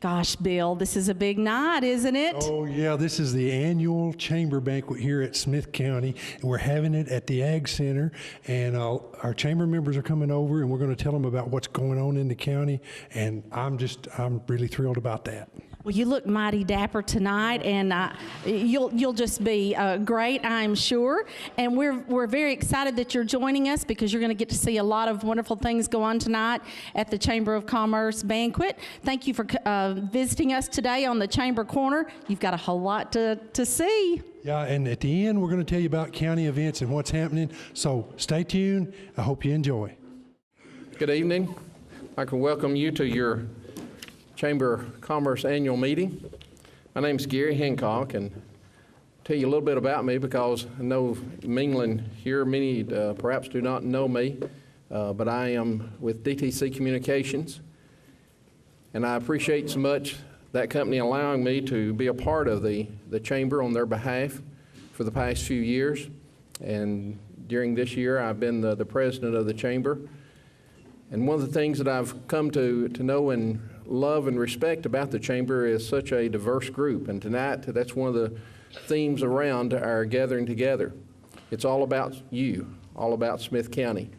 Gosh, Bill, this is a big night, isn't it? Oh, yeah, this is the annual Chamber Banquet here at Smith County, and we're having it at the Ag Center, and our Chamber members are coming over, and we're going to tell them about what's going on in the county, and I'm really thrilled about that. Well, you look mighty dapper tonight, and you'll just be great, I'm sure. And we're very excited that you're joining us because you're going to get to see a lot of wonderful things go on tonight at the Chamber of Commerce banquet. Thank you for visiting us today on the Chamber Corner. You've got a whole lot to see. Yeah, and at the end, we're going to tell you about county events and what's happening. So stay tuned. I hope you enjoy. Good evening. I can welcome you to your Chamber of Commerce annual meeting. My name is Gary Hancock, and tell you a little bit about me because I know mingling here, many perhaps do not know me, but I am with DTC Communications, and I appreciate so much that company allowing me to be a part of the Chamber on their behalf for the past few years. And during this year, I've been the president of the Chamber. And one of the things that I've come to know and love and respect about the Chamber is such a diverse group. And tonight, that's one of the themes around our gathering together. It's all about you, all about Smith County.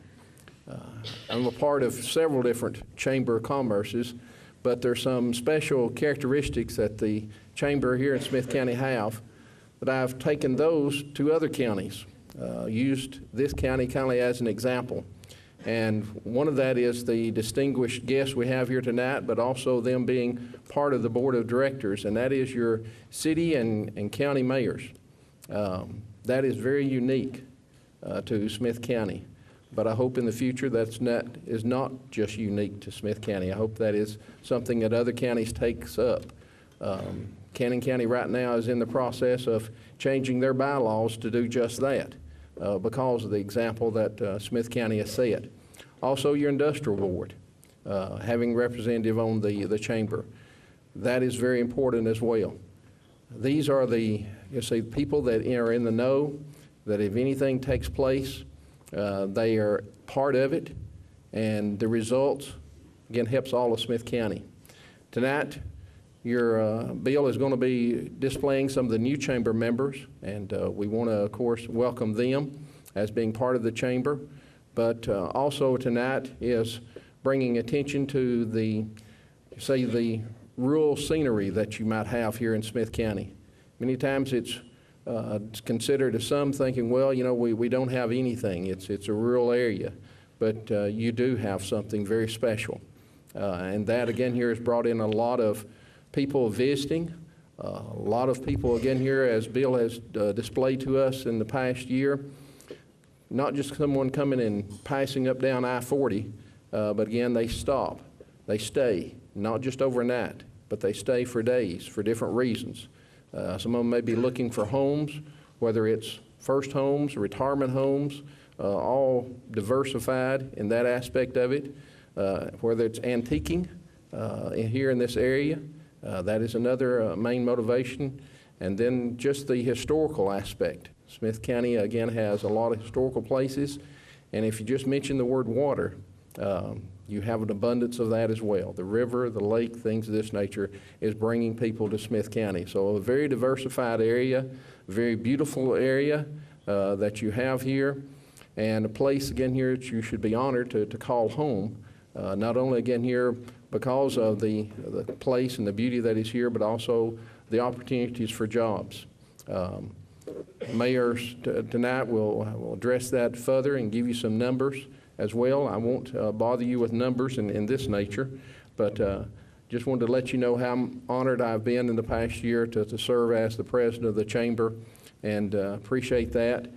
I'm a part of several different Chamber of Commerces, but there's some special characteristics that the Chamber here in Smith County have that I've taken those to other counties, used this county kind of as an example. And one of that is the distinguished guests we have here tonight, but also them being part of the board of directors, and that is your city and county mayors. That is very unique to Smith County. But I hope in the future is not just unique to Smith County. I hope that is something that other counties takes up. Cannon County right now is in the process of changing their bylaws to do just that because of the example that Smith County has set. Also, your industrial board, having representative on the chamber. That is very important as well. These are the people that are in the know, that if anything takes place, they are part of it, and the results, again, helps all of Smith County. Tonight, your Bill is going to be displaying some of the new chamber members, and we want to, of course, welcome them as being part of the chamber. But also tonight is bringing attention to the rural scenery that you might have here in Smith County. Many times it's considered as some thinking, well, you know, we don't have anything. It's a rural area, but you do have something very special. And that, again, here has brought in a lot of people visiting, a lot of people, again, here, as Bill has displayed to us in the past year, not just someone coming and passing up down I-40, but again, they stop, they stay, not just overnight, but they stay for days for different reasons. Some of them may be looking for homes, whether it's first homes, retirement homes, all diversified in that aspect of it, whether it's antiquing here in this area, that is another main motivation, and then just the historical aspect. Smith County, again, has a lot of historical places, and if you just mention the word water, you have an abundance of that as well. The river, the lake, things of this nature is bringing people to Smith County. So a very diversified area, very beautiful area that you have here, and a place, again, here that you should be honored to call home. Not only, again, here because of the place and the beauty that is here, but also the opportunities for jobs. Mayors tonight will address that further and give you some numbers as well. I won't bother you with numbers in this nature, but just wanted to let you know how honored I've been in the past year to serve as the president of the chamber, and appreciate that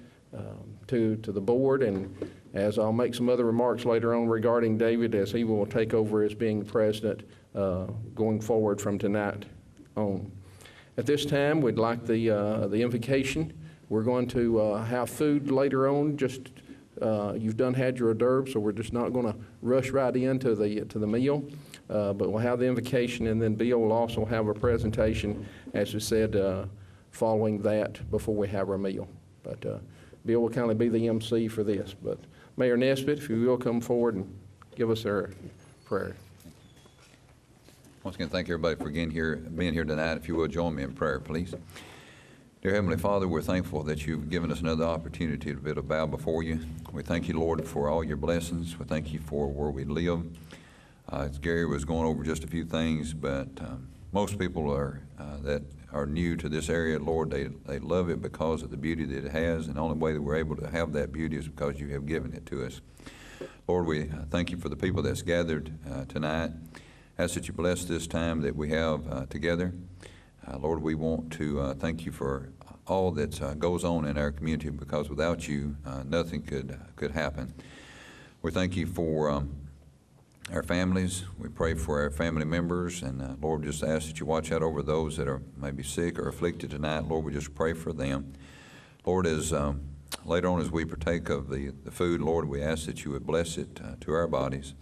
to the board, and as I'll make some other remarks later on regarding David as he will take over as being the president going forward from tonight on. At this time, we'd like the invocation. We're going to have food later on. Just you've had your hors d'oeuvres, so we're just not going to rush right into the meal. But we'll have the invocation, and then Bill will also have a presentation, as we said, following that before we have our meal. But Bill will kind of be the MC for this. But Mayor NESBITT, if you will come forward and give us our prayer. Well, Once again, thank everybody for being here tonight. If you will, join me in prayer, please. Dear Heavenly Father, we're thankful that you've given us another opportunity to be able to bow before you. We thank you, Lord, for all your blessings. We thank you for where we live. As Gary was going over just a few things, but most people that are new to this area, Lord, they love it because of the beauty that it has, and the only way that we're able to have that beauty is because you have given it to us. Lord, we thank you for the people that's gathered tonight. Ask that you bless this time that we have together. Lord, we want to thank you for all that goes on in our community, because without you, nothing could happen. We thank you for our families. We pray for our family members, and Lord, just ask that you watch out over those that are maybe sick or afflicted tonight. Lord, we just pray for them. Lord, as later on as we partake of the food, Lord, we ask that you would bless it to our bodies.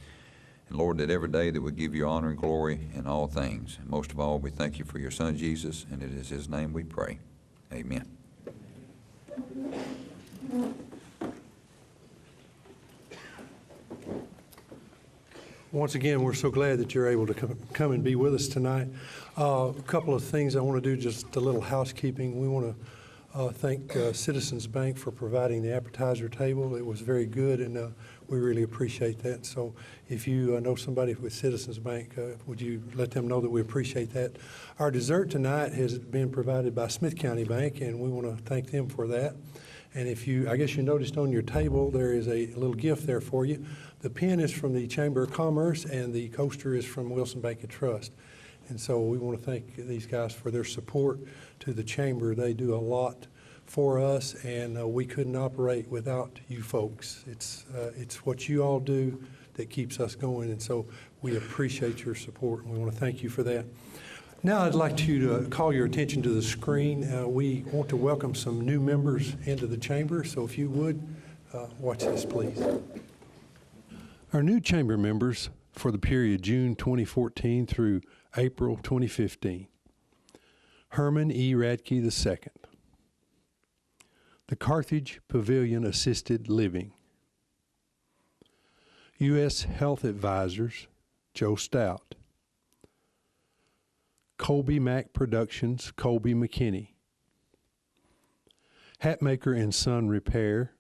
And Lord, that every day that we give you honor and glory in all things. And most of all, we thank you for your Son, Jesus, and it is his name we pray. Amen. Once again, we're so glad that you're able to come and be with us tonight. A couple of things I want to do, just a little housekeeping. We want to thank Citizens Bank for providing the appetizer table. It was very good, and we really appreciate that. So if you know somebody with Citizens Bank, would you let them know that we appreciate that? Our dessert tonight has been provided by Smith County Bank, and we want to thank them for that. And I guess you noticed on your table, there is a little gift there for you. The pen is from the Chamber of Commerce, and the coaster is from Wilson Bank and Trust. And so we want to thank these guys for their support to the Chamber. They do a lot for us, and we couldn't operate without you folks. It's what you all do that keeps us going, and so we appreciate your support, and we want to thank you for that. Now I'd like to call your attention to the screen. We want to welcome some new members into the Chamber, so if you would, watch this, please. Our new Chamber members for the period June 2014 through April 2015. Herman E. Radke II. The Carthage Pavilion Assisted Living. U.S. Health Advisors, Joe Stout. Colby Mack Productions, Colby McKinney. Hatmaker and Son Repair,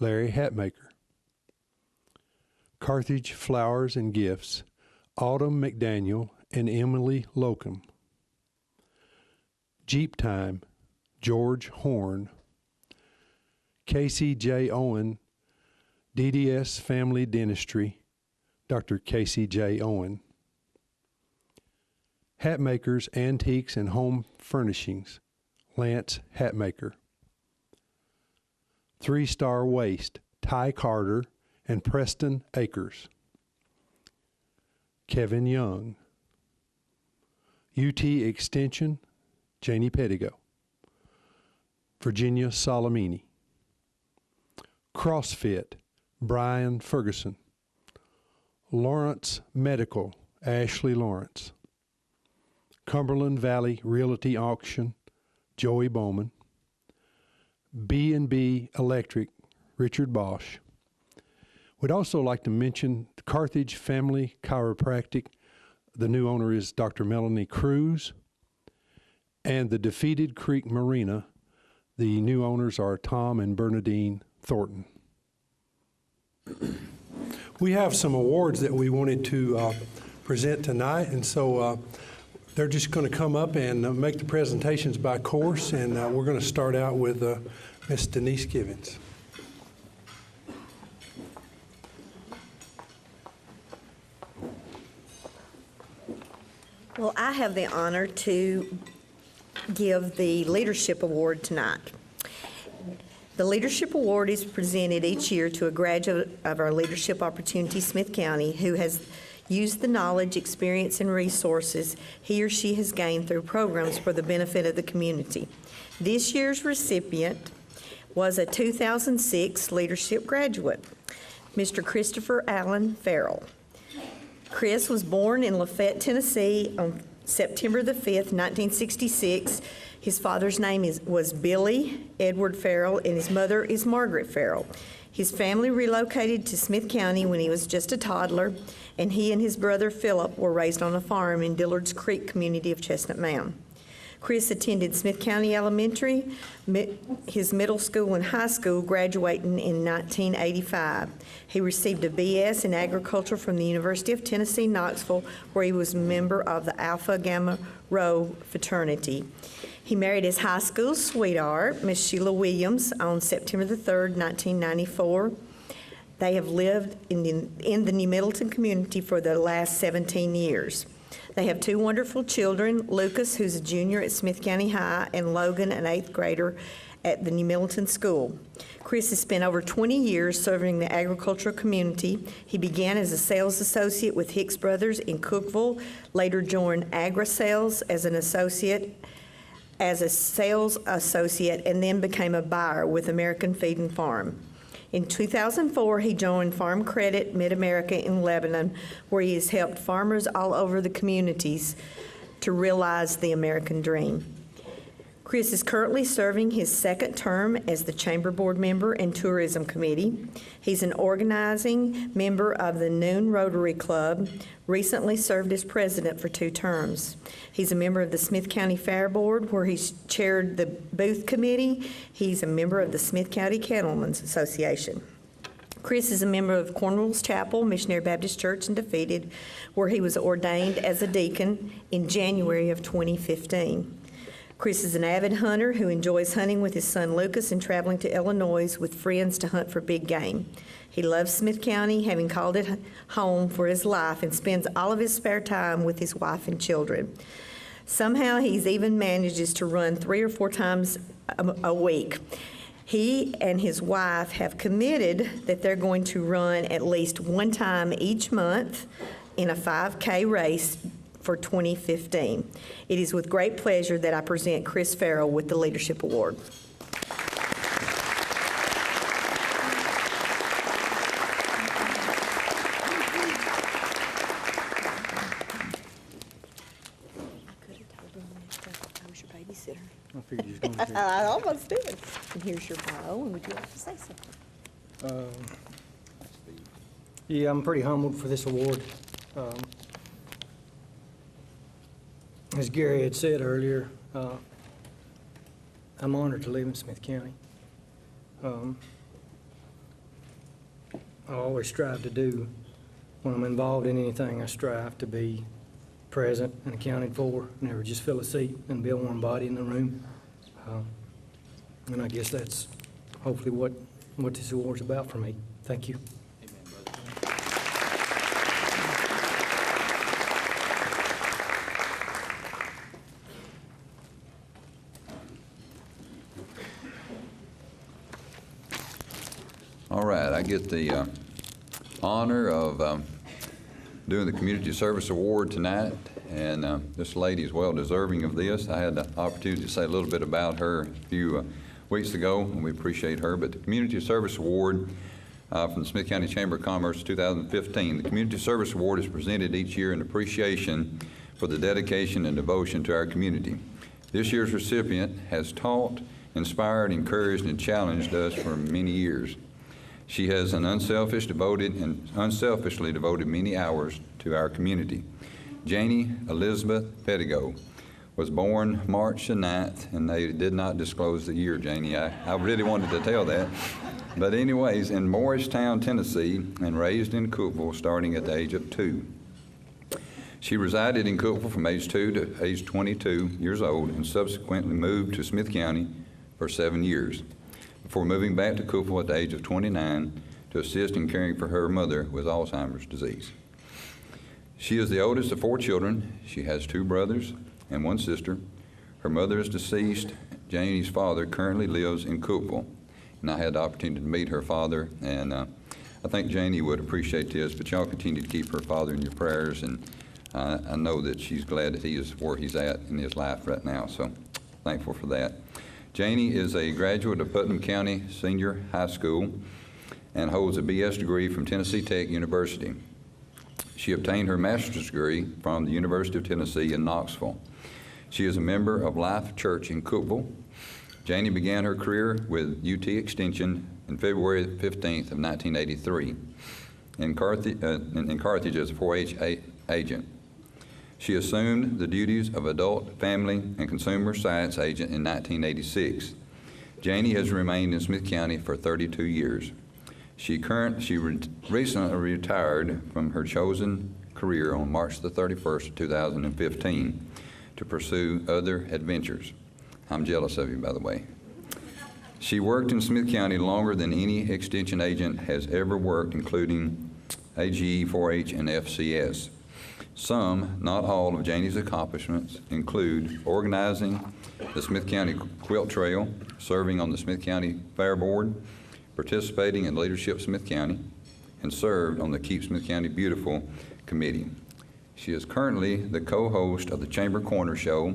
Larry Hatmaker. Carthage Flowers and Gifts, Autumn McDaniel and Emily Locum. Jeep Time, George Horn. Casey J. Owen, DDS Family Dentistry, Dr. Casey J. Owen. Hatmakers, Antiques, and Home Furnishings, Lance Hatmaker. 3-Star Waste, Ty Carter and Preston Akers. Kevin Young. UT Extension, Janie Pedigo. Virginia Solimine. CrossFit, Brian Ferguson. Lawrence Medical, Ashley Lawrence. Cumberland Valley Realty Auction, Joey Bowman. B&B Electric, Richard Bosch. We'd also like to mention Carthage Family Chiropractic. The new owner is Dr. Melanie Cruz. And the Defeated Creek Marina. The new owners are Tom and Bernadine Thornton. We have some awards that we wanted to present tonight, and so they're just going to come up and make the presentations by course, and we're going to start out with Miss Denise Givens. Well, I have the honor to give the Leadership Award tonight. The Leadership Award is presented each year to a graduate of our Leadership Opportunity Smith County who has used the knowledge, experience, and resources he or she has gained through programs for the benefit of the community. This year's recipient was a 2006 Leadership graduate, Mr. Christopher Allen FERRELL. Chris was born in Lafayette, Tennessee on September the 5th, 1966. His father's name was Billy Edward Ferrell, and his mother is Margaret Ferrell. His family relocated to Smith County when he was just a toddler, and he and his brother Philip were raised on a farm in Dillard's Creek community of Chestnut Mound. Chris attended Smith County Elementary, his middle school and high school, graduating in 1985. He received a BS in agriculture from the University of Tennessee, Knoxville, where he was a member of the Alpha Gamma Rho fraternity. He married his high school sweetheart, Miss Sheila Williams, on September the 3rd, 1994. They have lived in the New Middleton community for the last 17 years. They have two wonderful children, Lucas, who's a junior at Smith County High, and Logan, an 8th grader at the New Middleton School. Chris has spent over 20 years serving the agricultural community. He began as a sales associate with Hicks Brothers in Cookeville, later joined Agra Sales as a sales associate, and then became a buyer with American Feed and Farm. In 2004, he joined Farm Credit Mid-America in Lebanon, where he has helped farmers all over the communities to realize the American dream. Chris is currently serving his second term as the Chamber Board member and Tourism Committee. He's an organizing member of the Noon Rotary Club, recently served as president for 2 terms. He's a member of the Smith County Fair Board, where he's chaired the Booth Committee. He's a member of the Smith County Cattlemen's Association. Chris is a member of Cornwall's Chapel, Missionary Baptist Church in Defeated, where he was ordained as a deacon in January of 2015. Chris is an avid hunter who enjoys hunting with his son Lucas and traveling to Illinois with friends to hunt for big game. He loves Smith County, having called it home for his life, and spends all of his spare time with his wife and children. Somehow he's even manages to run 3 or 4 times a week. He and his wife have committed that they're going to run at least 1 time each month in a 5K race for 2015. It is with great pleasure that I present Chris Ferrell with the Leadership Award. I figured you was going to. I almost did. And here's your bio, and would you like to say something? Yeah, I'm pretty humbled for this award. As Gary had said earlier, I'm honored to live in Smith County. I always strive to do, when I'm involved in anything, I strive to be present and accounted for, never just fill a seat and be a warm body in the room. And I guess that's hopefully what this award's about for me. Thank you. All right, I get the honor of doing the Community Service Award tonight, and this lady is well deserving of this. I had the opportunity to say a little bit about her a few weeks ago, and we appreciate her. But the Community Service Award from the Smith County Chamber of Commerce 2015. The Community Service Award is presented each year in appreciation for the dedication and devotion to our community. This year's recipient has taught, inspired, encouraged, and challenged us for many years. She has unselfishly devoted many hours to our community. Janie Elizabeth PEDIGO was born March the 9th, and they did not disclose the year, Janie. I really wanted to tell that. But anyways, in Morristown, Tennessee, and raised in Cookeville starting at the age of 2. She resided in Cookeville from age 2 to age 22 years old, and subsequently moved to Smith County for 7 years, before moving back to Cookeville at the age of 29 to assist in caring for her mother with Alzheimer's disease. She is the oldest of 4 children. She has 2 brothers and 1 sister. Her mother is deceased. Janie's father currently lives in Cookeville, and I had the opportunity to meet her father, and I think Janie would appreciate this, but y'all continue to keep her father in your prayers, and I know that she's glad that he is where he's at in his life right now, so thankful for that. Janie is a graduate of Putnam County Senior High School and holds a BS degree from Tennessee Tech University. She obtained her master's degree from the University of Tennessee in Knoxville. She is a member of Life Church in Cookeville. Janie began her career with UT Extension on February 15th of 1983 in Carthage as a 4-H agent. She assumed the duties of adult, family, and consumer science agent in 1986. Janie has remained in Smith County for 32 years. She recently retired from her chosen career on March the 31st of 2015 to pursue other adventures. I'm jealous of you, by the way. She worked in Smith County longer than any extension agent has ever worked, including AGE, 4-H, and FCS. Some, not all, of Janie's accomplishments include organizing the Smith County Quilt Trail, serving on the Smith County Fair Board, participating in Leadership Smith County, and served on the Keep Smith County Beautiful Committee. She is currently the co-host of the Chamber Corner Show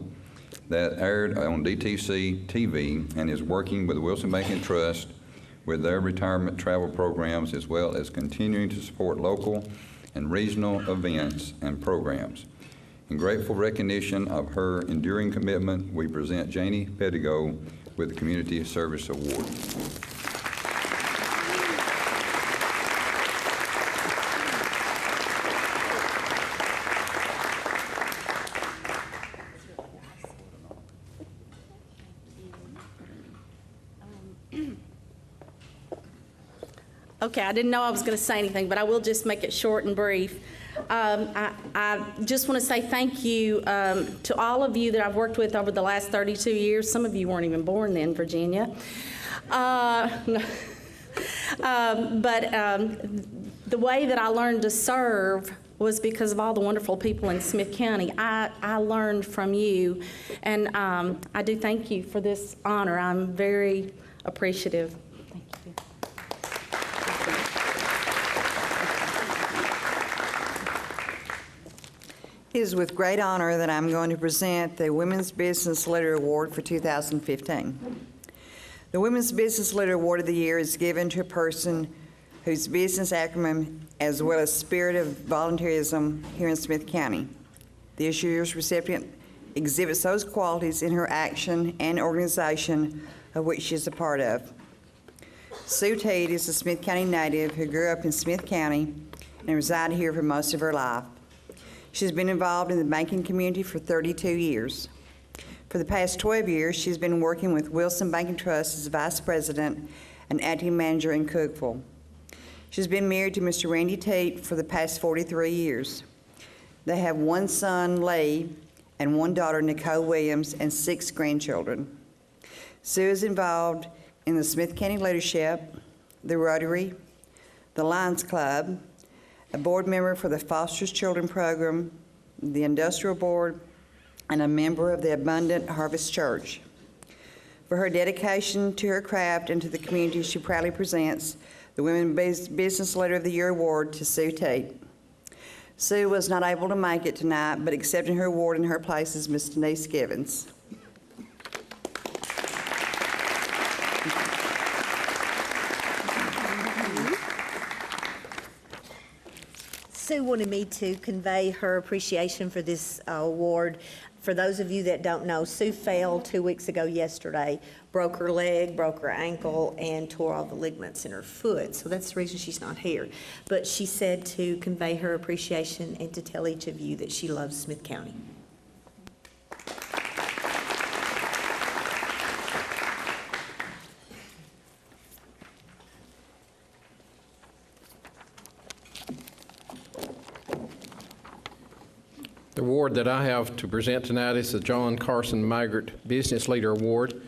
that aired on DTC TV and is working with the Wilson Bank and Trust with their retirement travel programs, as well as continuing to support local and regional events and programs. In grateful recognition of her enduring commitment, we present Janie PEDIGO with the Community Service Award. Okay, I didn't know I was going to say anything, but I will just make it short and brief. I just want to say thank you to all of you that I've worked with over the last 32 years. Some of you weren't even born then, Virginia. The way that I learned to serve was because of all the wonderful people in Smith County. I learned from you, and I do thank you for this honor. I'm very appreciative. Thank you. It is with great honor that I'm going to present the Women's Business Leader Award for 2015. The Women's Business Leader Award of the Year is given to a person whose business acumen as well as spirit of volunteerism here in Smith County. This year's recipient exhibits those qualities in her action and organization of which she is a part of. Sue Tate is a Smith County native who grew up in Smith County and resided here for most of her life. She's been involved in the banking community for 32 years. For the past 12 years, she's been working with Wilson Bank and Trust as Vice President and Acting Manager in Cookeville. She's been married to Mr. Randy Tate for the past 43 years. They have one son, Lee, and one daughter, Nicole Williams, and 6 grandchildren. Sue is involved in the Smith County Leadership, the Rotary, the Lions Club, a board member for the Foster Children Program, the Industrial Board, and a member of the Abundant Harvest Church. For her dedication to her craft and to the community, she proudly presents the Women's Business Leader of the Year Award to Sue Tate. Sue was not able to make it tonight, but accepting her award in her place is Ms. Denise Givens. Sue wanted me to convey her appreciation for this award. For those of you that don't know, Sue fell 2 weeks ago yesterday, broke her leg, broke her ankle, and tore all the ligaments in her foot. So that's the reason she's not here. But she said to convey her appreciation and to tell each of you that she loves Smith County. The award that I have to present tonight is the John Carson Maggart Business Leader Award.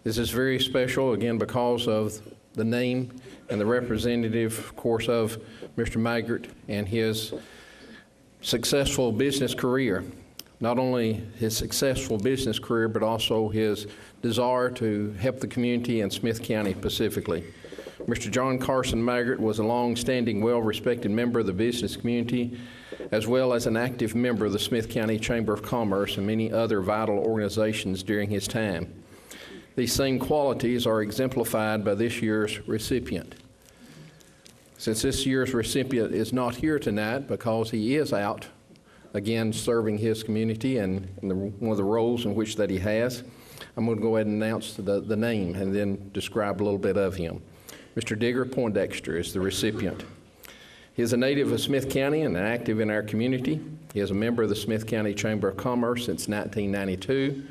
This is very special, again, because of the name and the representative, of course, of Mr. Maggart and his successful business career. Not only his successful business career, but also his desire to help the community in Smith County specifically. Mr. John Carson Maggart was a long-standing, well-respected member of the business community, as well as an active member of the Smith County Chamber of Commerce and many other vital organizations during his time. These same qualities are exemplified by this year's recipient. Since this year's recipient is not here tonight because he is out, again, serving his community and one of the roles in which that he has, I'm going to go ahead and announce the name and then describe a little bit of him. Mr. Digger Poindexter is the recipient. He is a native of Smith County and active in our community. He is a member of the Smith County Chamber of Commerce since 1992,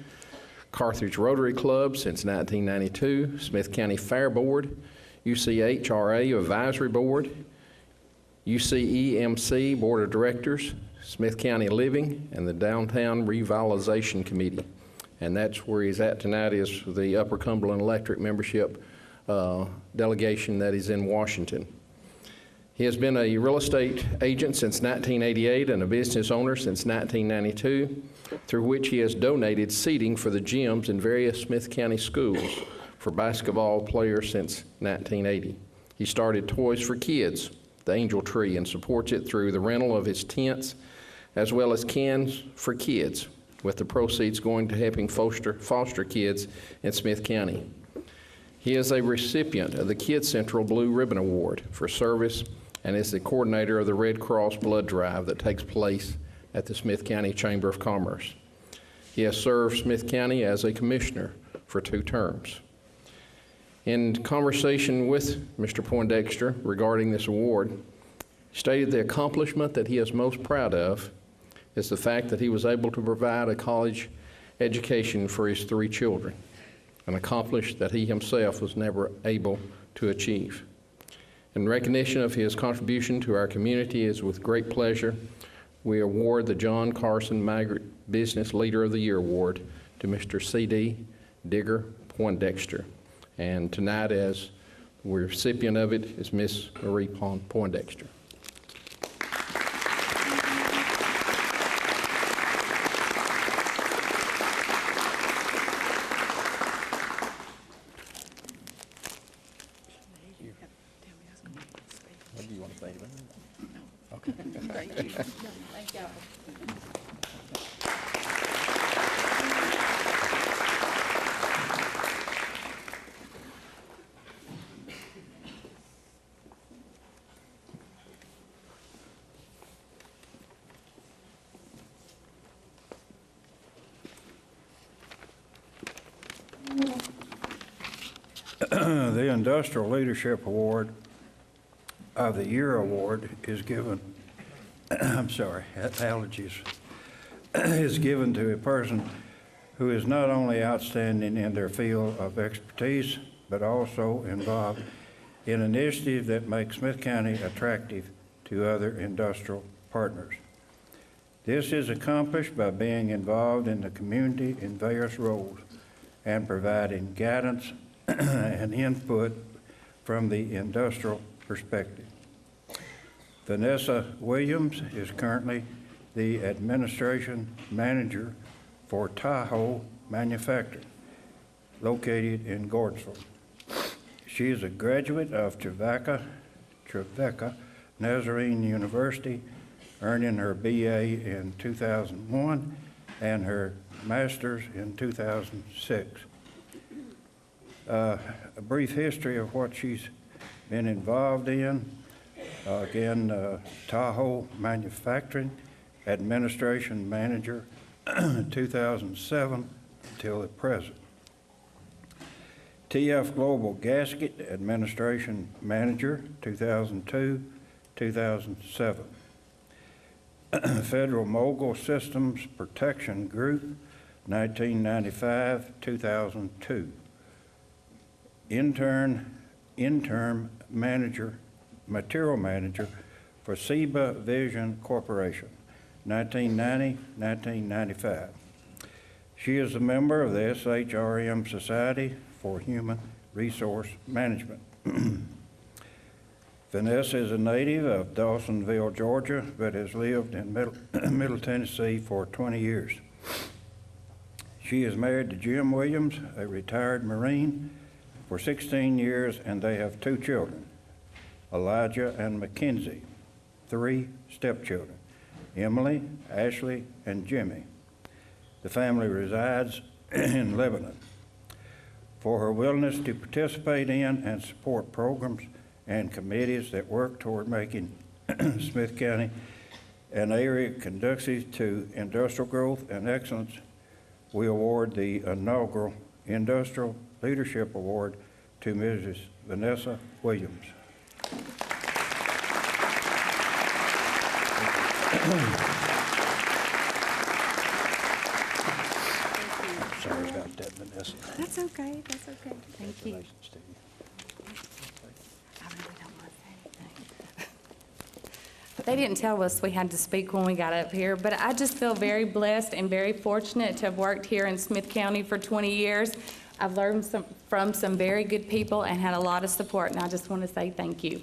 Carthage Rotary Club since 1992, Smith County Fair Board, UCHRA Advisory Board, UCEMC Board of Directors, Smith County Living, and the Downtown Revitalization Committee. And that's where he's at tonight, is the Upper Cumberland Electric membership delegation that is in Washington. He has been a real estate agent since 1988 and a business owner since 1992, through which he has donated seating for the gyms in various Smith County schools for basketball players since 1980. He started Toys for Kids, the Angel Tree, and supports it through the rental of his tents, as well as Cans for Kids, with the proceeds going to helping foster kids in Smith County. He is a recipient of the Kids Central Blue Ribbon Award for service and is the coordinator of the Red Cross Blood Drive that takes place at the Smith County Chamber of Commerce. He has served Smith County as a commissioner for 2 terms. In conversation with Mr. Poindexter regarding this award, he stated the accomplishment that he is most proud of is the fact that he was able to provide a college education for his 3 children, an accomplishment that he himself was never able to achieve. In recognition of his contribution to our community, it is with great pleasure we award the John Carson Maggart Business Leader of the Year Award to Mr. C.D. Digger Poindexter. And tonight, as the recipient of it, is Miss Marie Poindexter. What do you want to say about it? Okay. Thank you. Thank y'all. The Industrial Leadership Award of the Year Award is given, I'm sorry, allergies, is given to a person who is not only outstanding in their field of expertise, but also involved in initiatives that make Smith County attractive to other industrial partners. This is accomplished by being involved in the community in various roles and providing guidance and input from the industrial perspective. Vanessa Williams is currently the administration manager for Tahoe Manufacturing, located in Gordonsville. She is a graduate of Trevecca Nazarene University, earning her BA in 2001 and her master's in 2006. A brief history of what she's been involved in. Tahoe Manufacturing, Administration Manager, 2007 until the present. TF Global Gasket, Administration Manager, 2002-2007. Federal Mogul Systems Protection Group, 1995-2002. Interim Manager, Material Manager for SEBA Vision Corporation, 1990-1995. She is a member of the SHRM Society for Human Resource Management. Vanessa is a native of Dawsonville, Georgia, but has lived in Middle Tennessee for 20 years. She is married to Jim Williams, a retired Marine, for 16 years, and they have 2 children, Elijah and Mackenzie, 3 stepchildren, Emily, Ashley, and Jimmy. The family resides in Lebanon. For her willingness to participate in and support programs and committees that work toward making Smith County an area conducive to industrial growth and excellence, we award the inaugural Industrial Leadership Award to Mrs. Vanessa Williams. Sorry about that, Vanessa. That's okay, that's okay. Thank you. Congratulations to you. I really don't want to say anything. They didn't tell us we had to speak when we got up here, but I just feel very blessed and very fortunate to have worked here in Smith County for 20 years. I've learned from some very good people and had a lot of support, and I just want to say thank you.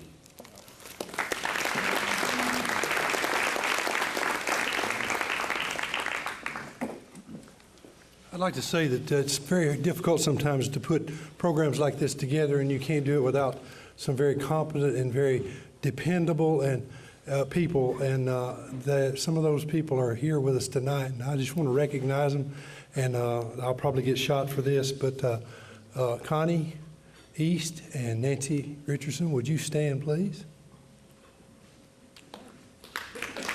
I'd like to say that it's very difficult sometimes to put programs like this together, and you can't do it without some very competent and very dependable and people, and some of those people are here with us tonight, and I just want to recognize them, and I'll probably get shot for this, but Connie East and Nancy Richardson, would you stand, please?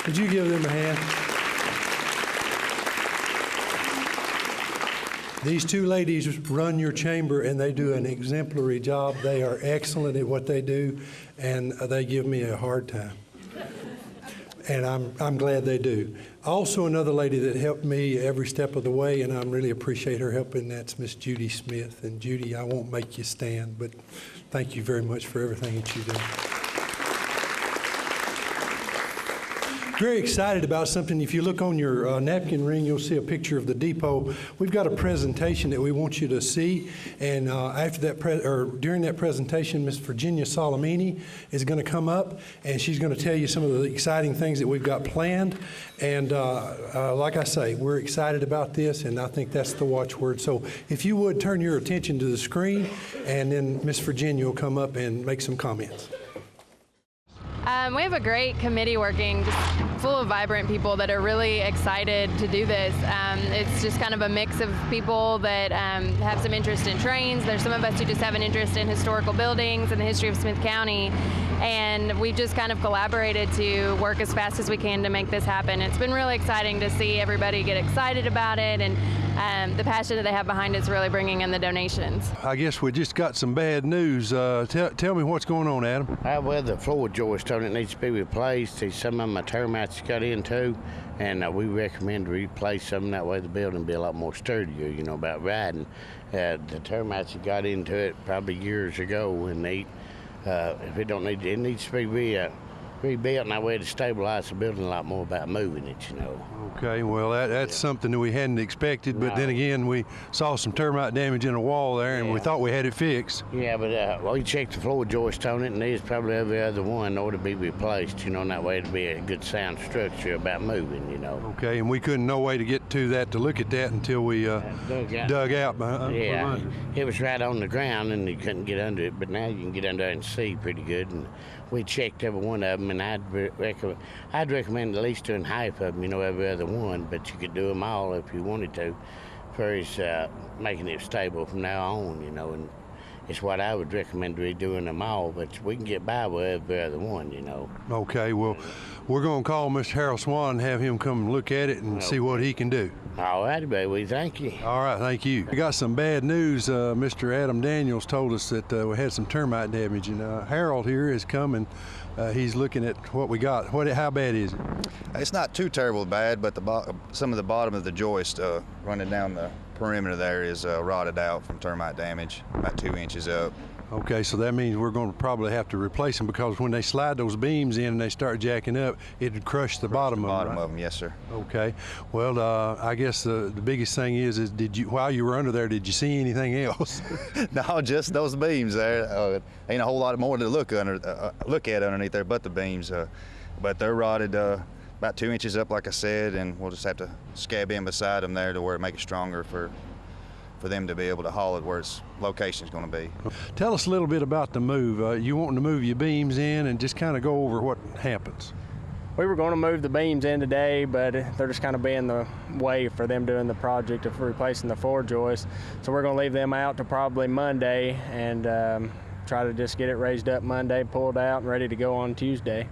Would you give them a hand? These two ladies run your chamber, and they do an exemplary job. They are excellent at what they do, and they give me a hard time. And I'm glad they do. Also, another lady that helped me every step of the way, and I really appreciate her help, and that's Miss Judy Smith. And Judy, I won't make you stand, but thank you very much for everything that you do. Very excited about something. If you look on your napkin ring, you'll see a picture of the depot. We've got a presentation that we want you to see, and after that, during that presentation, Miss Virginia Solimine is going to come up, and she's going to tell you some of the exciting things that we've got planned. And like I say, we're excited about this, and I think that's the watchword. So if you would turn your attention to the screen, and then Miss Virginia will come up and make some comments. We have a great committee working, just full of vibrant people that are really excited to do this. It's just kind of a mix of people that have some interest in trains. There's some of us who just have an interest in historical buildings and the history of Smith County. And we've just kind of collaborated to work as fast as we can to make this happen. It's been really exciting to see everybody get excited about it, and the passion that they have behind it's really bringing in the donations. I guess we just got some bad news. Tell me what's going on, Adam. Well, the floor joist on it needs to be replaced. Some of my termites got into, and we recommend to replace some. That way the building will be a lot more sturdier, you know, about riding. The termites that got into it probably years ago, and if it don't need, it needs to be rebuilt, and that way to stabilize the building a lot more about moving it, you know. Okay, well, that's something that we hadn't expected, but then again, we saw some termite damage in a wall there, and we thought we had it fixed. Yeah, but we checked the floor joist on it, and there's probably every other one ought to be replaced, you know, and that way it'll be a good sound structure about moving, you know. Okay, and we couldn't no way to get to that, to look at that until we dug out behind. Yeah, it was right on the ground, and you couldn't get under it, but now you can get under and see pretty good, and we checked every one of them, and I'd recommend at least doing half of them, you know, every other one, but you could do them all if you wanted to, for making it stable from now on, you know, and it's what I would recommend redoing them all, but we can get by with every other one, you know. Okay, well, we're going to call Mr. Harold Swan and have him come and look at it and see what he can do. All righty, baby, thank you. All right, thank you. We got some bad news. Mr. Adam Daniels told us that we had some termite damage, and Harold here is coming. He's looking at what we got. How bad is it? It's not too terrible bad, but some of the bottom of the joist running down the perimeter there is rotted out from termite damage, about 2 inches up. Okay, so that means we're going to probably have to replace them, because when they slide those beams in and they start jacking up, it would crush the bottom of them. Bottom of them, yes, sir. Okay. Well, I guess the biggest thing is while you were under there, did you see anything else? No, just those beams there. Ain't a whole lot more to look at underneath there but the beams. But they're rotted about 2 inches up, like I said, and we'll just have to scab in beside them there to where it make it stronger for them to be able to haul it where its location is going to be. Tell us a little bit about the move. You wanting to move your beams in and just kind of go over what happens? We were going to move the beams in today, but they're just kind of being the way for them doing the project of replacing the floor joist. So we're going to leave them out to probably Monday and try to just get it raised up Monday, pulled out, and ready to go on Tuesday.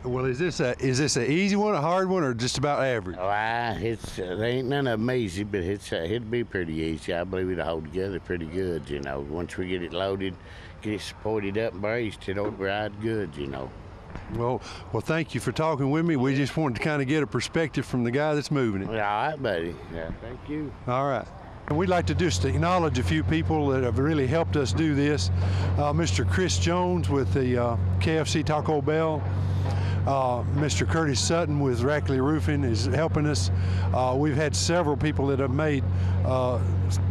Well, is this an easy one, a hard one, or just about average? Oh, there ain't none of them easy, but it'll be pretty easy. I believe it'll hold together pretty good, you know. Once we get it loaded, get it supported up and braced, it'll ride good, you know. Well, thank you for talking with me. We just wanted to kind of get a perspective from the guy that's moving it. All right, buddy. Yeah, thank you. All right. And we'd like to just acknowledge a few people that have really helped us do this. Mr. Chris Jones with the KFC Taco Bell. Mr. Curtis Sutton with Rackley Roofing is helping us. We've had several people that have made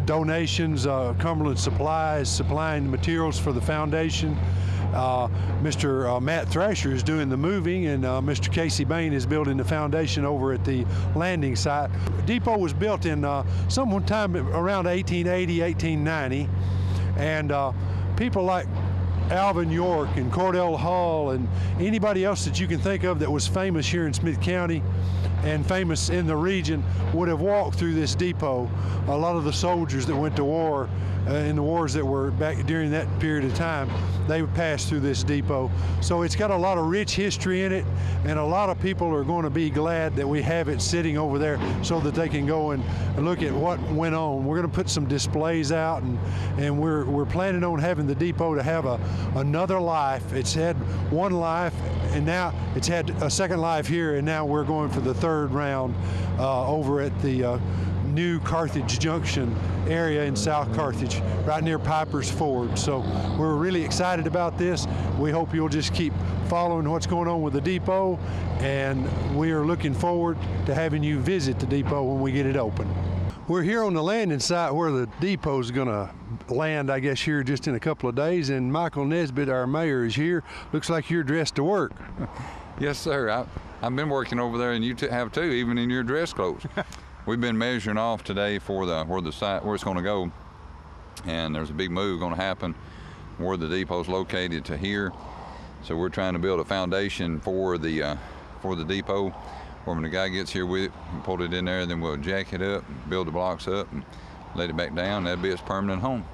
donations. Cumberland Supplies supplying materials for the foundation. Mr. Matt Thrasher is doing the moving, and Mr. Casey Bain is building the foundation over at the landing site. Depot was built in sometime around 1880, 1890, and people like Alvin York and Cordell Hall and anybody else that you can think of that was famous here in Smith County and famous in the region would have walked through this depot. A lot of the soldiers that went to war in the wars that were back during that period of time, they would pass through this depot. So it's got a lot of rich history in it, and a lot of people are going to be glad that we have it sitting over there so that they can go and look at what went on. We're going to put some displays out, and we're planning on having the depot to have another life. It's had one life, and now it's had a second life here, and now we're going for the third round over at the new Carthage Junction area in South Carthage, right near Piper's Ford. So we're really excited about this. We hope you'll just keep following what's going on with the depot, and we are looking forward to having you visit the depot when we get it open. We're here on the landing site where the depot is going to land, I guess, here just in a couple of days, and Michael NESBITT, our mayor, is here. Looks like you're dressed to work. Yes, sir. I've been working over there, and you have too, even in your dress clothes. We've been measuring off today for where the site where it's going to go, and there's a big move going to happen where the depot's located to here. So we're trying to build a foundation for the depot. When the guy gets here with it, and pull it in there, then we'll jack it up, build the blocks up, and let it back down. That'll be its permanent home.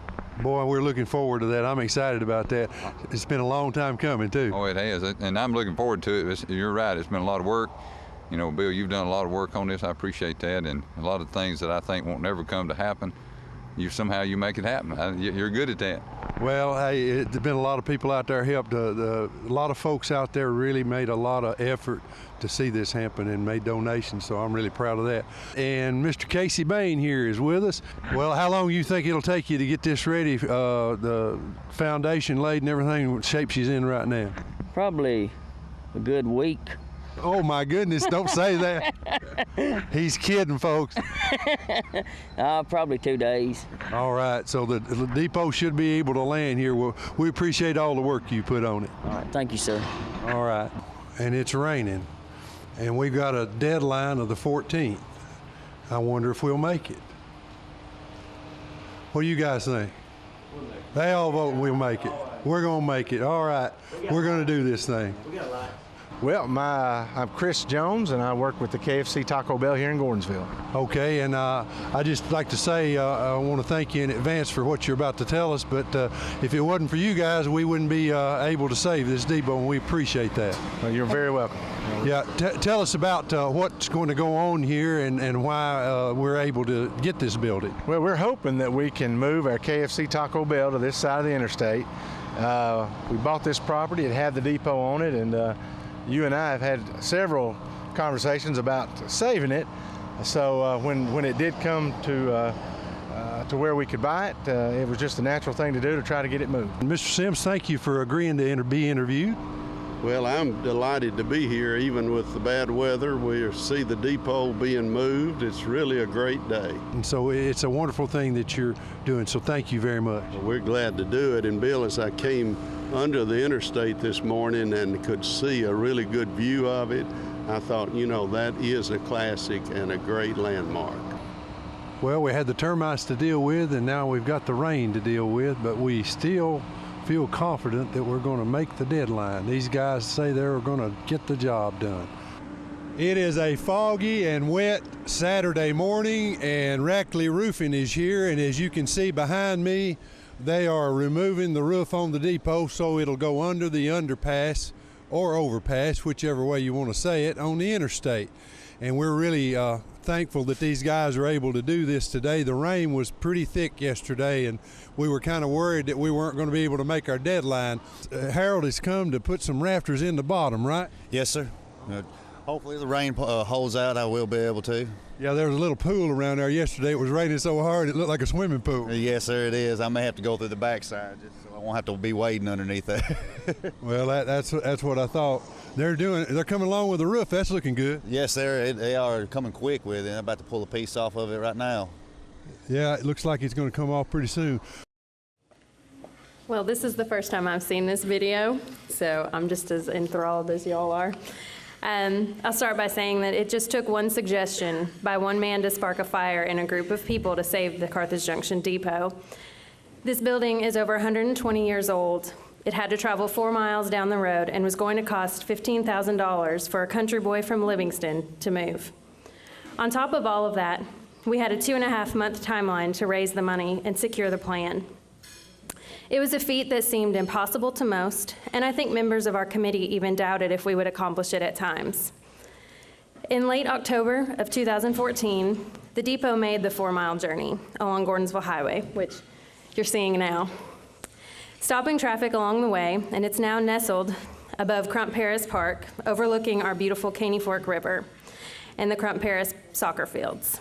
Boy, we're looking forward to that. I'm excited about that. It's been a long time coming too. Oh, it has, and I'm looking forward to it. You're right. It's been a lot of work. You know, Bill, you've done a lot of work on this. I appreciate that, and a lot of things that I think won't never come to happen, somehow you make it happen. You're good at that. Well, hey, there's been a lot of people out there helped. A lot of folks out there really made a lot of effort to see this happen and made donations, so I'm really proud of that. And Mr. Casey Bain here is with us. Well, how long do you think it'll take you to get this ready, the foundation laid and everything, what shape she's in right now? Probably a good week. Oh my goodness, don't say that. He's kidding, folks. Probably 2 days. All right, so the depot should be able to land here. Well, we appreciate all the work you put on it. All right, thank you, sir. All right, and it's raining, and we've got a deadline of the 14th. I wonder if we'll make it. What do you guys think? They all vote we'll make it. We're gonna make it. All right, we're gonna do this thing. Well, I'm Chris Jones, and I work with the KFC Taco Bell here in Gordonsville. Okay, and I just like to say I want to thank you in advance for what you're about to tell us, but if it wasn't for you guys, we wouldn't be able to save this depot, and we appreciate that. Well, you're very welcome. Yeah, tell us about what's going to go on here and why we're able to get this building. Well, we're hoping that we can move our KFC Taco Bell to this side of the interstate. We bought this property, it had the depot on it, and you and I have had several conversations about saving it. So when it did come to where we could buy it, it was just a natural thing to do to try to get it moved. Mr. Sims, thank you for agreeing to be interviewed. Well, I'm delighted to be here, even with the bad weather. We see the depot being moved. It's really a great day. And so it's a wonderful thing that you're doing, so thank you very much. Well, we're glad to do it. And Bill, as I came under the interstate this morning and could see a really good view of it, I thought, you know, that is a classic and a great landmark. Well, we had the termites to deal with, and now we've got the rain to deal with, but we still feel confident that we're going to make the deadline. These guys say they're going to get the job done. It is a foggy and wet Saturday morning, and Rackley Roofing is here, and as you can see behind me, They are removing the roof on the depot so it'll go under the underpass or overpass, whichever way you want to say it, on the interstate. And we're really thankful that these guys are able to do this today. The rain was pretty thick yesterday, and we were kind of worried that we weren't going to be able to make our deadline. Harold has come to put some rafters in the bottom, right? Yes, sir. Hopefully the rain holds out. I will be able to. Yeah, there was a little pool around there yesterday. It was raining so hard it looked like a swimming pool. Yes, sir, it is. I may have to go through the backside just so I won't have to be wading underneath there. Well, that's what I thought. They're coming along with the roof. That's looking good. Yes, sir. They are coming quick with it. I'm about to pull a piece off of it right now. Yeah, it looks like it's going to come off pretty soon. Well, this is the first time I've seen this video, so I'm just as enthralled as y'all are. I'll start by saying that it just took one suggestion by one man to spark a fire in a group of people to save the Carthage Junction Depot. This building is over 120 years old. It had to travel 4 miles down the road and was going to cost $15,000 for a country boy from Livingston to move. On top of all of that, we had a 2.5-month timeline to raise the money and secure the plan. It was a feat that seemed impossible to most, and I think members of our committee even doubted if we would accomplish it at times. In late October of 2014, the depot made the 4-mile journey along Gordonsville Highway, which you're seeing now, stopping traffic along the way, and it's now nestled above Crump Paris Park, overlooking our beautiful Caney Fork River and the Crump Paris soccer fields.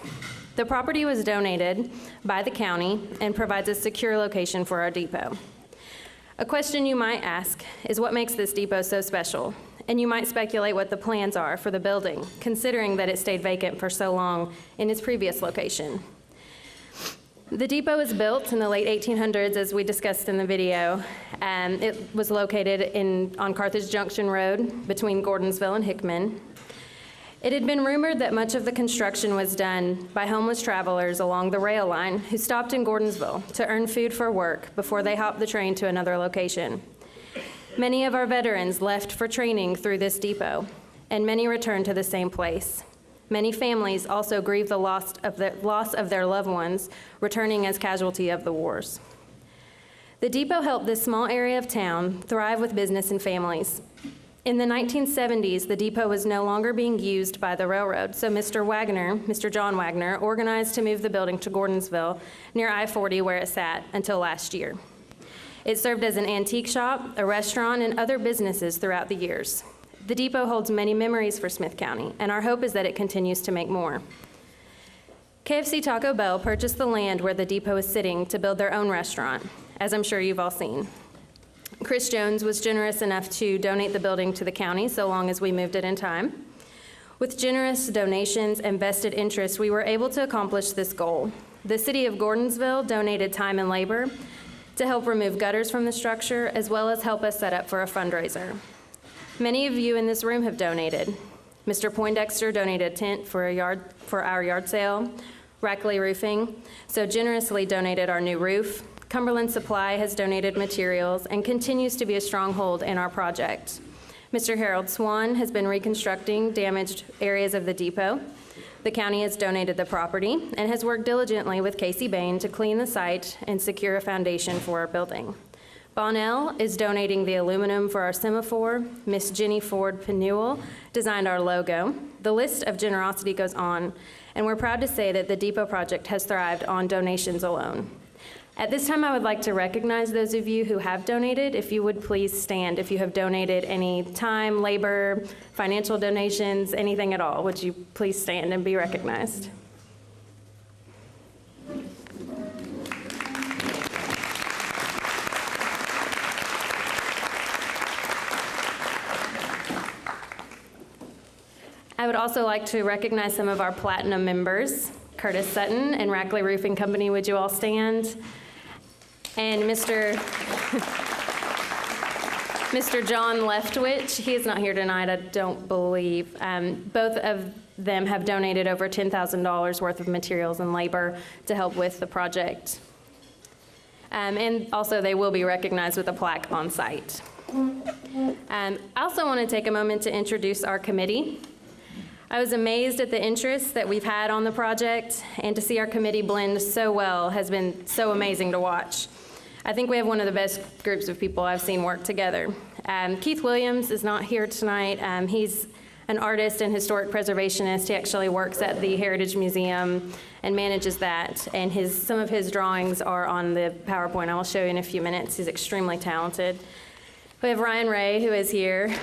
The property was donated by the county and provides a secure location for our depot. A question you might ask is what makes this depot so special? And you might speculate what the plans are for the building, considering that it stayed vacant for so long in its previous location. The depot was built in the late 1800s, as we discussed in the video, and it was located on Carthage Junction Road between Gordonsville and Hickman. It had been rumored that much of the construction was done by homeless travelers along the rail line who stopped in Gordonsville to earn food for work before they hopped the train to another location. Many of our veterans left for training through this depot, and many returned to the same place. Many families also grieved the loss of their loved ones, returning as casualty of the wars. The depot helped this small area of town thrive with business and families. In the 1970s, the depot was no longer being used by the railroad, so Mr. John Wagner, organized to move the building to Gordonsville near I-40 where it sat until last year. It served as an antique shop, a restaurant, and other businesses throughout the years. The depot holds many memories for Smith County, and our hope is that it continues to make more. KFC Taco Bell purchased the land where the depot is sitting to build their own restaurant, as I'm sure you've all seen. Chris Jones was generous enough to donate the building to the county so long as we moved it in time. With generous donations and vested interest, we were able to accomplish this goal. The city of Gordonsville donated time and labor to help remove gutters from the structure, as well as help us set up for a fundraiser. Many of you in this room have donated. Mr. Poindexter donated a tent for our yard sale. Rackley Roofing so generously donated our new roof. Cumberland Supply has donated materials and continues to be a stronghold in our project. Mr. Harold Swan has been reconstructing damaged areas of the depot. The county has donated the property and has worked diligently with Casey Bain to clean the site and secure a foundation for our building. Bonnell is donating the aluminum for our semaphore. Miss Jenny Ford Penewell designed our logo. The list of generosity goes on, and we're proud to say that the depot project has thrived on donations alone. At this time, I would like to recognize those of you who have donated. If you would please stand if you have donated any time, labor, financial donations, anything at all. Would you please stand and be recognized? I would also like to recognize some of our platinum members. Curtis Sutton and Rackley Roofing Company, would you all stand? And Mr. John Leftwich, he is not here tonight, I don't believe. Both of them have donated over $10,000 worth of materials and labor to help with the project. And also they will be recognized with a plaque on site. I also want to take a moment to introduce our committee. I was amazed at the interest that we've had on the project, and to see our committee blend so well has been so amazing to watch. I think we have one of the best groups of people I've seen work together. Keith Williams is not here tonight. He's an artist and historic preservationist. He actually works at the Heritage Museum and manages that. And some of his drawings are on the PowerPoint I will show you in a few minutes. He's extremely talented. We have Ryan Ray, who is here.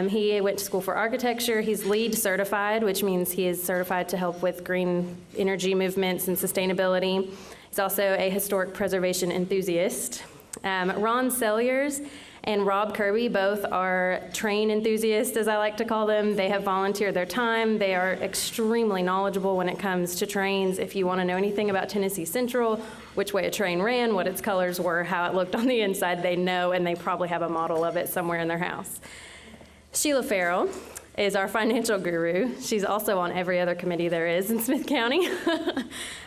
He went to school for architecture. He's LEED certified, which means he is certified to help with green energy movements and sustainability. He's also a historic preservation enthusiast. Ron Selliers and Rob Kirby both are train enthusiasts, as I like to call them. They have volunteered their time. They are extremely knowledgeable when it comes to trains. If you want to know anything about Tennessee Central, which way a train ran, what its colors were, how it looked on the inside, they know, and they probably have a model of it somewhere in their house. Sheila Farrell is our financial guru. She's also on every other committee there is in Smith County.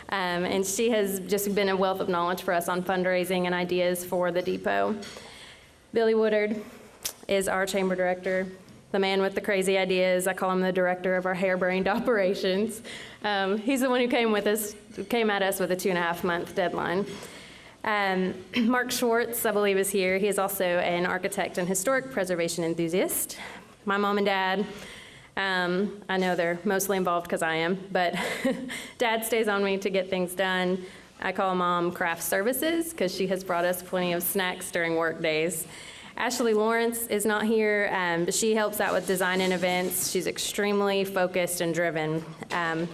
And she has just been a wealth of knowledge for us on fundraising and ideas for the depot. Billy Woodard is our chamber director, the man with the crazy ideas. I call him the director of our harebrained operations. He's the one who came at us with a 2.5-month deadline. Mark Schwartz, I believe, is here. He is also an architect and historic preservation enthusiast. My mom and dad, I know they're mostly involved because I am, but Dad stays on me to get things done. I call Mom Craft Services because she has brought us plenty of snacks during work days. Ashley Lawrence is not here, but she helps out with design and events. She's extremely focused and driven.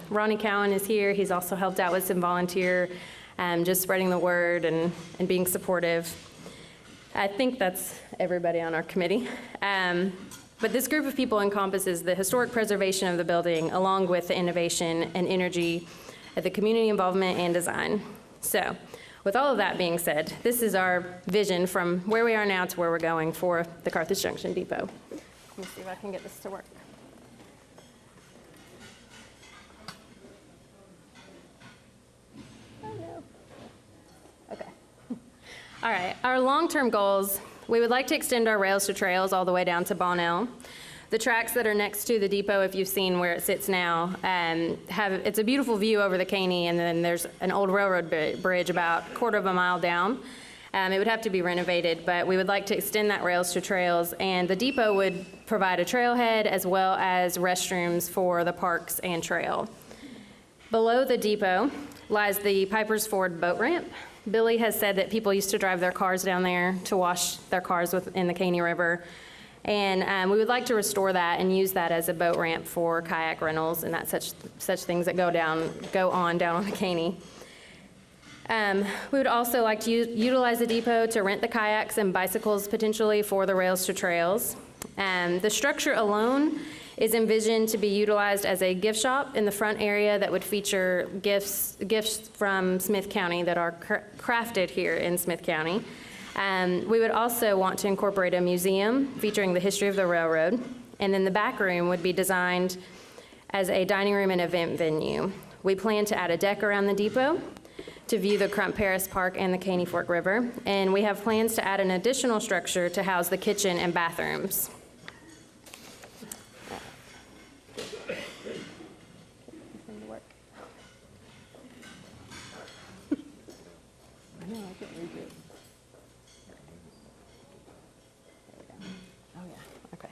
Ronnie Cowan is here. He's also helped out with some volunteer, just spreading the word and being supportive. I think that's everybody on our committee. But this group of people encompasses the historic preservation of the building, along with the innovation and energy, the community involvement and design. So, with all of that being said, this is our vision from where we are now to where we're going for the Carthage Junction Depot. Let me see if I can get this to work. Oh no. Okay. All right, our long-term goals, we would like to extend our rails to trails all the way down to Bonnell. The tracks that are next to the depot, if you've seen where it sits now, it's a beautiful view over the Caney, and then there's an old railroad bridge about a quarter of a mile down. It would have to be renovated, but we would like to extend that rails to trails, and the depot would provide a trailhead as well as restrooms for the parks and trail. Below the depot lies the Piper's Ford boat ramp. Billy has said that people used to drive their cars down there to wash their cars in the Caney River. And we would like to restore that and use that as a boat ramp for kayak rentals and such things that go on down on the Caney. We would also like to utilize the depot to rent the kayaks and bicycles potentially for the rails to trails. The structure alone is envisioned to be utilized as a gift shop in the front area that would feature gifts from Smith County that are crafted here in Smith County. We would also want to incorporate a museum featuring the history of the railroad, and then the back room would be designed as a dining room and event venue. We plan to add a deck around the depot to view the Crump Paris Park and the Caney Fork River, and we have plans to add an additional structure to house the kitchen and bathrooms.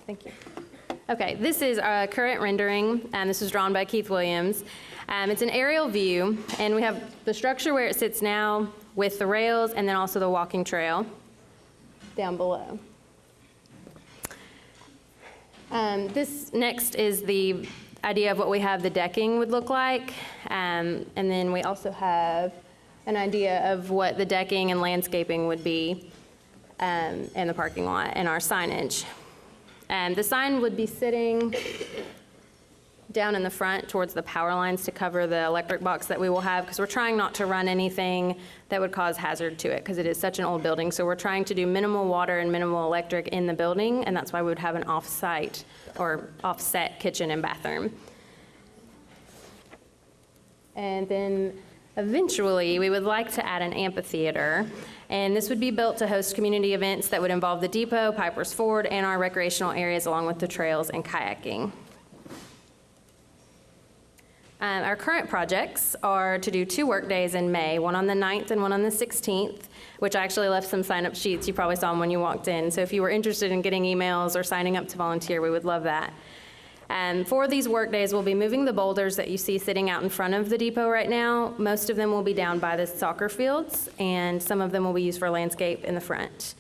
Thank you. Okay, this is a current rendering, and this was drawn by Keith Williams. It's an aerial view, and we have the structure where it sits now with the rails and then also the walking trail down below. This next is the idea of what we have the decking would look like, and then we also have an idea of what the decking and landscaping would be in the parking lot and our signage. The sign would be sitting down in the front towards the power lines to cover the electric box that we will have, because we're trying not to run anything that would cause hazard to it, because it is such an old building. So we're trying to do minimal water and minimal electric in the building, and that's why we would have an off-site or offset kitchen and bathroom. And then eventually, we would like to add an amphitheater, and this would be built to host community events that would involve the depot, Piper's Ford, and our recreational areas, along with the trails and kayaking. Our current projects are to do 2 work days in May, one on the 9th and one on the 16th, which I actually left some sign-up sheets. You probably saw them when you walked in. So if you were interested in getting emails or signing up to volunteer, we would love that. For these work days, we'll be moving the boulders that you see sitting out in front of the depot right now. Most of them will be down by the soccer fields, and some of them will be used for landscape in the front.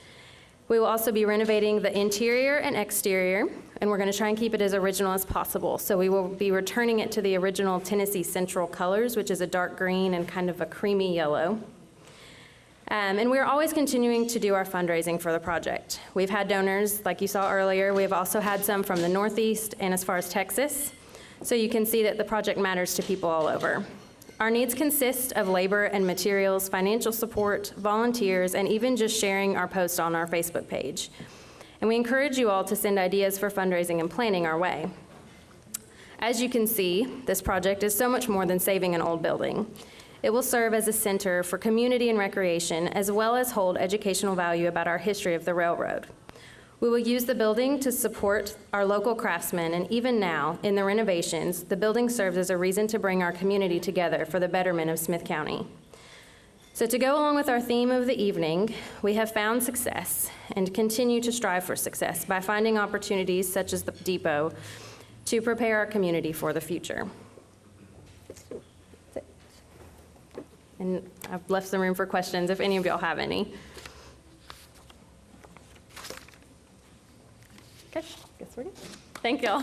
We will also be renovating the interior and exterior, and we're going to try and keep it as original as possible. So we will be returning it to the original Tennessee Central colors, which is a dark green and kind of a creamy yellow. And we're always continuing to do our fundraising for the project. We've had donors, like you saw earlier. We've also had some from the Northeast and as far as Texas. So you can see that the project matters to people all over. Our needs consist of labor and materials, financial support, volunteers, and even just sharing our post on our Facebook page. And we encourage you all to send ideas for fundraising and planning our way. As you can see, this project is so much more than saving an old building. It will serve as a center for community and recreation, as well as hold educational value about our history of the railroad. We will use the building to support our local craftsmen, and even now, in the renovations, the building serves as a reason to bring our community together for the betterment of Smith County. So to go along with our theme of the evening, we have found success and continue to strive for success by finding opportunities such as the depot to prepare our community for the future. And I've left some room for questions if any of y'all have any. Okay, guess we're good. Thank y'all.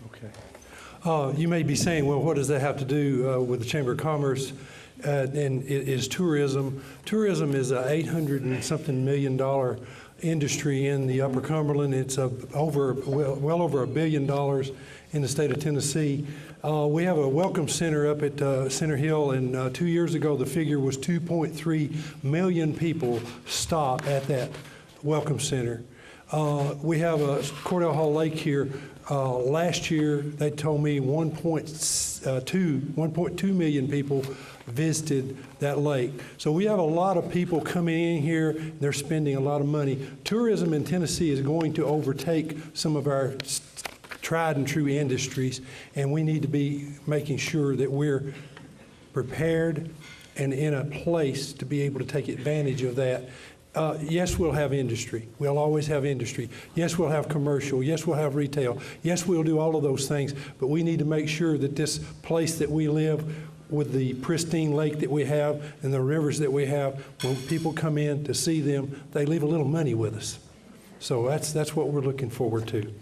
Okay. You may be saying, well, what does that have to do with the Chamber of Commerce? And it is tourism. Tourism is a $800 and something million industry in the Upper Cumberland. It's well over $1 billion in the state of Tennessee. We have a welcome center up at Center Hill, and 2 years ago the figure was 2.3 million people stop at that welcome center. We have a Cordell Hall Lake here. Last year they told me 1.2 million people visited that lake. So we have a lot of people coming in here. They're spending a lot of money. Tourism in Tennessee is going to overtake some of our tried and true industries, and we need to be making sure that we're prepared and in a place to be able to take advantage of that. Yes, we'll have industry. We'll always have industry. Yes, we'll have commercial. Yes, we'll have retail. Yes, we'll do all of those things, but we need to make sure that this place that we live with the pristine lake that we have and the rivers that we have, when people come in to see them, they leave a little money with us. So that's what we're looking forward to.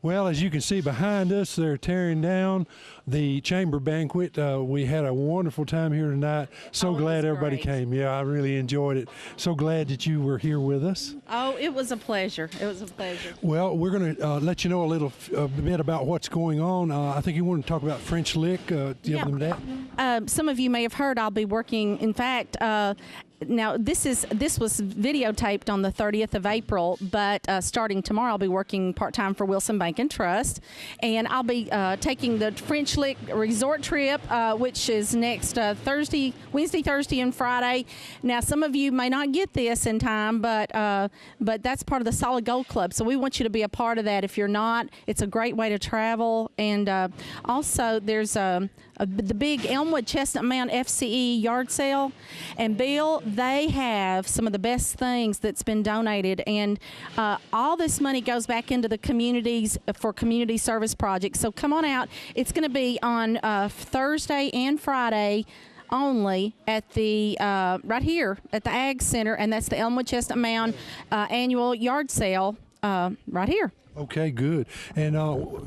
Well, as you can see behind us, they're tearing down the Chamber Banquet. We had a wonderful time here tonight. So glad everybody came. Yeah, I really enjoyed it. So glad that you were here with us. Oh, it was a pleasure. It was a pleasure. Well, we're going to let you know a bit about what's going on. I think you want to talk about French Lick. Do you have them that? Some of you may have heard I'll be working, in fact, now, this was videotaped on the 30th of April, but starting tomorrow, I'll be working part-time for Wilson Bank and Trust, and I'll be taking the French Lick resort trip, which is next Wednesday, Thursday, and Friday. Now, some of you may not get this in time, but that's part of the Solid Gold Club, so we want you to be a part of that. If you're not, it's a great way to travel, and also there's the big Elmwood Chestnut Mound FCE yard sale, and Bill, they have some of the best things that's been donated, and all this money goes back into the communities for community service projects. So come on out. It's going to be on Thursday and Friday only at the right here at the Ag Center, and that's the Elmwood Chestnut Mound annual yard sale right here. Okay, good. And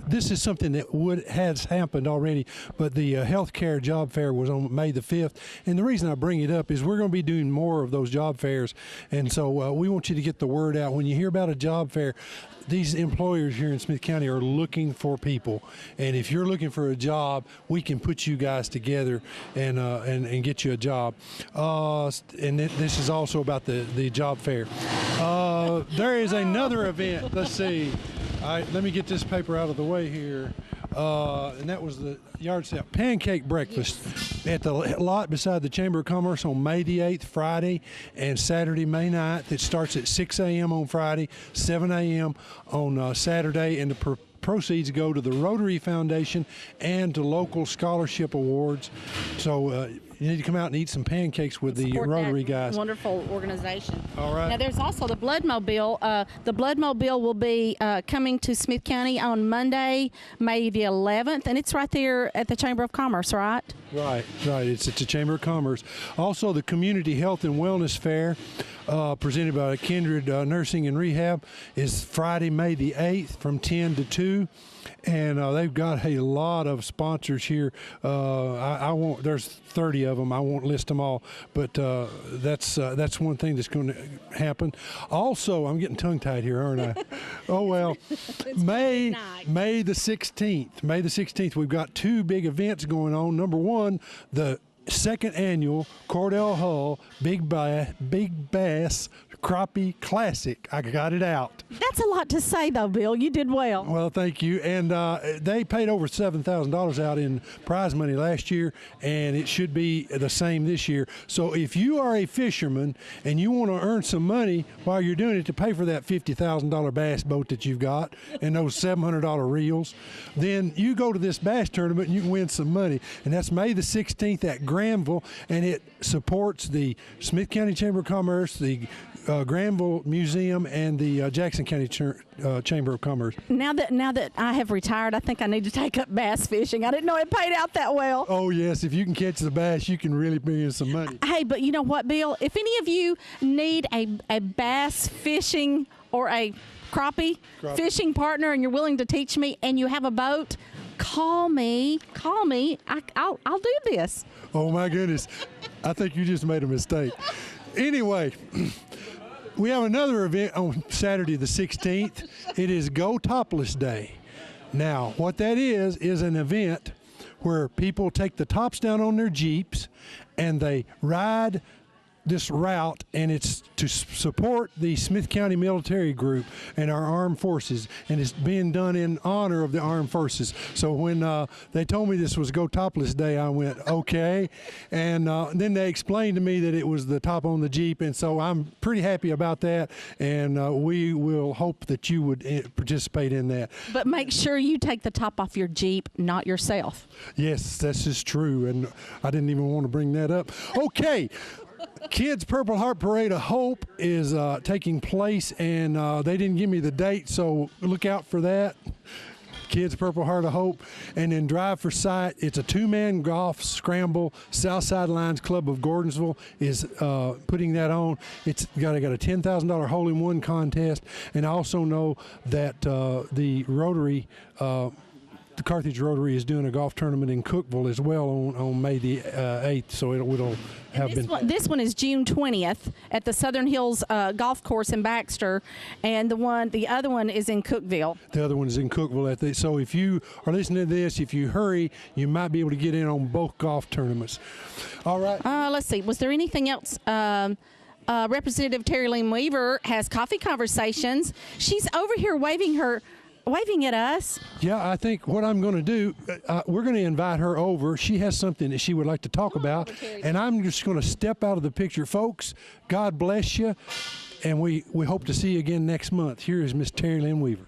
this is something that has happened already, but the healthcare job fair was on May the 5th. And the reason I bring it up is we're going to be doing more of those job fairs. And so we want you to get the word out. When you hear about a job fair, these employers here in Smith County are looking for people. And if you're looking for a job, we can put you guys together and get you a job. And this is also about the job fair. There is another event. Let's see. Let me get this paper out of the way here. and that was the yard sale. Pancake breakfast at the lot beside the Chamber of Commerce on May the 8th, Friday, and Saturday, May 9th. It starts at 6 a.m. on Friday, 7 a.m. on Saturday, and the proceeds go to the Rotary Foundation and to local scholarship awards. So you need to come out and eat some pancakes with the Support Rotary that guys. wonderful organization. All right. Now, there's also the Blood Mobile. The Blood Mobile will be coming to Smith County on Monday, May the 11th, and it's right there at the Chamber of Commerce, right? Right. It's at the Chamber of Commerce. Also, the Community Health and Wellness Fair, presented by Kindred Nursing and Rehab, is Friday, May the 8th from 10 to 2. And they've got a lot of sponsors here. I won't. There's 30 of them. I won't list them all, but that's one thing that's going to happen. Also, I'm getting tongue-tied here, aren't I? Oh well. May the 16th. May the 16th. We've got two big events going on. Number one, the second annual Cordell Hull Big Bass Crappie Classic. I got it out. That's a lot to say, though, Bill. You did well. Well, thank you. And they paid over $7,000 out in prize money last year, and it should be the same this year. So if you are a fisherman and you want to earn some money while you're doing it to pay for that $50,000 bass boat that you've got and those $700 reels, then you go to this bass tournament and you can win some money. And that's May the 16th at Granville, and it supports the Smith County Chamber of Commerce, the Granville Museum, and the Jackson County Chamber of Commerce. Now that I have retired, I think I need to take up bass fishing. I didn't know it paid out that well. Oh yes, if you can catch the bass, you can really bring in some money. Hey, but you know what, Bill? If any of you need a bass fishing or a crappie fishing partner, and you're willing to teach me, and you have a boat, call me. I'll do this. Oh my goodness, I think you just made a mistake. Anyway, we have another event on Saturday the 16th. It is Go Topless Day. Now, what that is an event where people take the tops down on their Jeeps and they ride this route, and it's to support the Smith County Military Group and our armed forces, and it's being done in honor of the armed forces. So when they told me this was Go Topless Day, I went, okay, and then they explained to me that it was the top on the Jeep, and so I'm pretty happy about that, and we will hope that you would participate in that. But make sure you take the top off your Jeep, not yourself. Yes, that's just true, and I didn't even want to bring that up. Okay. Kids Purple Heart Parade of Hope is taking place, and they didn't give me the date, so look out for that. Kids Purple Heart of Hope. And then Drive for Sight, it's a two-man golf scramble. Southside Lions Club of Gordonsville is putting that on. It's got a $10,000 hole-in-one contest, and I also know that the Rotary, the Carthage Rotary, is doing a golf tournament in Cookeville as well on May the 8th, so it'll have This one is June 20th at the Southern Hills Golf Course in Baxter, and the other one is in Cookeville. The other one is in Cookeville. So if you are listening to this, if you hurry, you might be able to get in on both golf tournaments. All right. Let's see. Was there anything else? Representative Terry Lynn Weaver has coffee conversations. She's over here waving at us. Yeah, I think what I'm going to do, we're going to invite her over. She has something that she would like to talk about, and I'm just going to step out of the picture. Folks, God bless you, and we hope to see you again next month. Here is Miss Terry Lynn Weaver.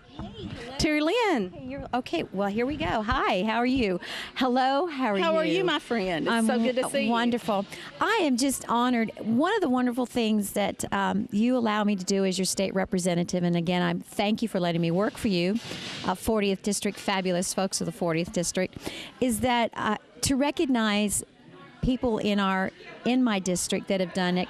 Terry Lynn. Hey, okay, well, here we go. Hi, how are you? Hello, how are you? How are you, my friend? It's so good to see you. Wonderful. I am just honored. One of the wonderful things that you allow me to do as your state representative, and again, I thank you for letting me work for you, 40th District, fabulous folks of the 40th District, is that to recognize people in my district that have done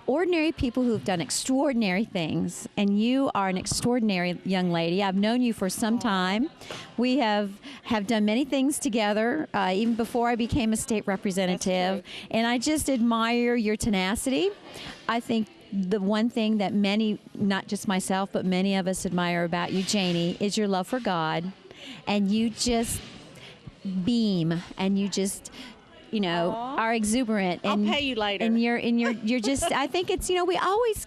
ordinary people who have done extraordinary things, and you are an extraordinary young lady. I've known you for some time. We have done many things together, even before I became a state representative, and I just admire your tenacity. I think the one thing that many, not just myself, but many of us admire about you, Janie, is your love for God, and you just beam, and you just are exuberant, and I'll pay you later. And you're just. I think it's we always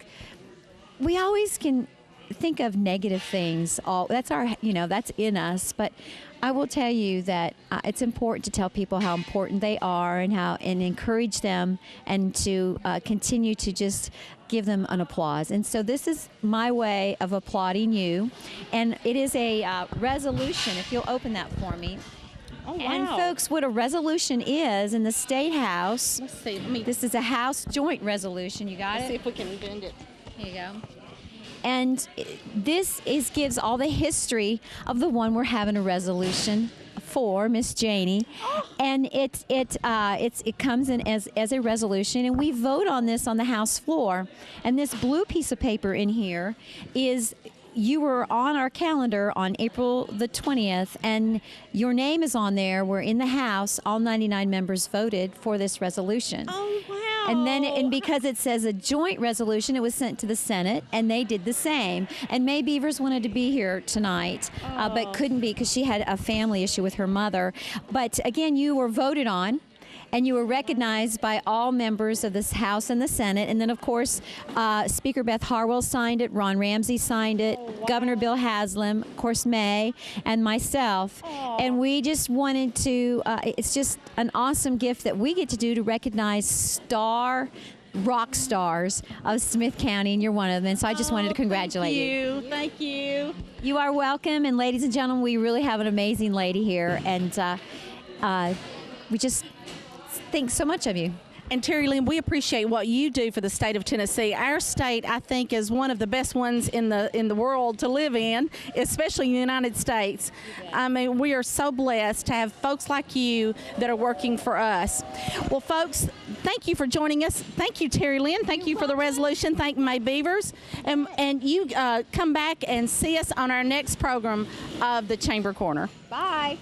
can think of negative things. That's that's in us. But I will tell you that it's important to tell people how important they are and encourage them and to continue to just give them an applause. And so this is my way of applauding you. And it is a resolution, if you'll open that for me. Oh, wow. And folks, what a resolution is in the State House. Let's see. This is a House joint resolution. You got Let's it? see if we can bend it. Here you go. And this gives all the history of the one we're having a resolution for, Miss Janie, and it comes in as a resolution, and we vote on this on the House floor. And this blue piece of paper in here is. You were on our calendar on April the 20th, and your name is on there. We're in the House. All 99 members voted for this resolution. Oh, wow. And because it says a joint resolution, it was sent to the Senate, and they did the same. And May Beavers wanted to be here tonight, but couldn't be because she had a family issue with her mother. But again, you were voted on. And you were recognized by all members of this House and the Senate. And then, of course, Speaker Beth Harwell signed it, Ron Ramsey signed it, Governor Bill Haslam, of course, May, and myself. And we just wanted to, it's just an awesome gift that we get to do to recognize rock stars of Smith County, and you're one of them. And so I just wanted to congratulate you. Thank you. You are welcome. And ladies and gentlemen, we really have an amazing lady here. And we just think so much of you. And Terry Lynn, we appreciate what you do for the state of Tennessee. Our state, I think, is one of the best ones in the world to live in, especially in the United States. I mean, we are so blessed to have folks like you that are working for us. Well, folks, thank you for joining us. Thank you, Terry Lynn. Thank you for the resolution. Thank May Beavers. And you come back and see us on our next program of the Chamber Corner. Bye.